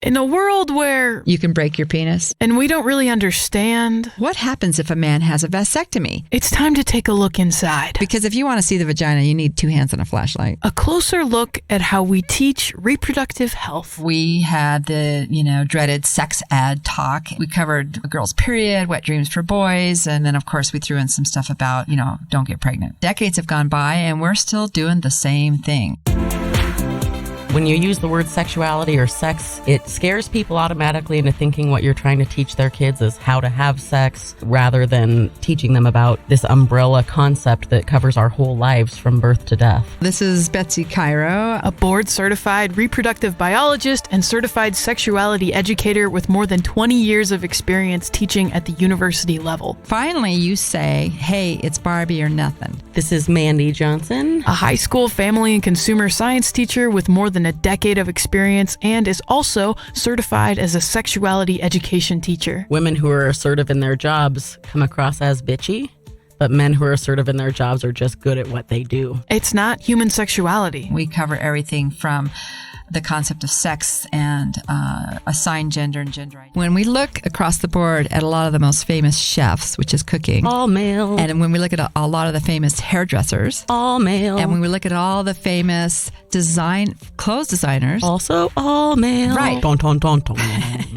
In a world where you can break your penis and we don't really understand what happens if a man has a vasectomy, it's time to take a look inside. Because if you want to see the vagina, you need 2 hands and a flashlight. A closer look at how we teach reproductive health. We had the, dreaded sex ed talk. We covered a girl's period, wet dreams for boys, and then of course we threw in some stuff about, don't get pregnant. Decades have gone by and we're still doing the same thing. When you use the word sexuality or sex, it scares people automatically into thinking what you're trying to teach their kids is how to have sex rather than teaching them about this umbrella concept that covers our whole lives from birth to death. This is Betsy Cairo, a board-certified reproductive biologist and certified sexuality educator with more than 20 years of experience teaching at the university level. Finally, you say, hey, it's Barbie or nothing. This is Mandy Johnson, a high school family and consumer science teacher with more than a decade of experience and is also certified as a sexuality education teacher. Women who are assertive in their jobs come across as bitchy, but men who are assertive in their jobs are just good at what they do. It's not human sexuality. We cover everything from the concept of sex and assigned gender and gender identity. When we look across the board at a lot of the most famous chefs, which is cooking, all male, and when we look at a lot of the famous hairdressers, all male, and when we look at all the famous clothes designers, also all male. Right. Dun, dun, dun, dun.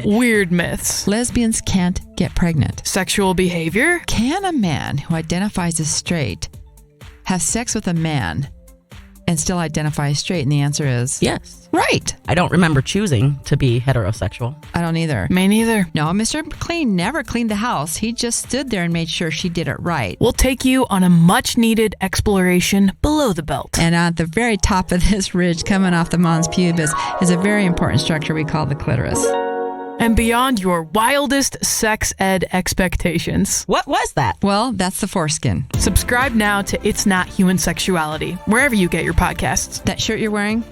Weird myths. Lesbians can't get pregnant. Sexual behavior. Can a man who identifies as straight have sex with a man and still identify as straight? And the answer is yes. Right. I don't remember choosing to be heterosexual. I don't either. Me neither. No, Mr. McLean never cleaned the house. He just stood there and made sure she did it right. We'll take you on a much-needed exploration below the belt. And at the very top of this ridge, coming off the mons pubis, is a very important structure we call the clitoris. And beyond your wildest sex ed expectations. What was that? Well, that's the foreskin. Subscribe now to It's Not Human Sexuality, wherever you get your podcasts. That shirt you're wearing?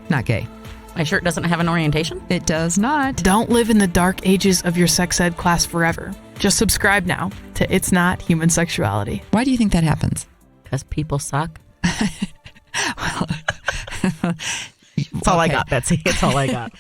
Not gay. My shirt doesn't have an orientation? It does not. Don't live in the dark ages of your sex ed class forever. Just subscribe now to It's Not Human Sexuality. Why do you think that happens? Because people suck. Well, That's all I got, Betsy. It's all I got.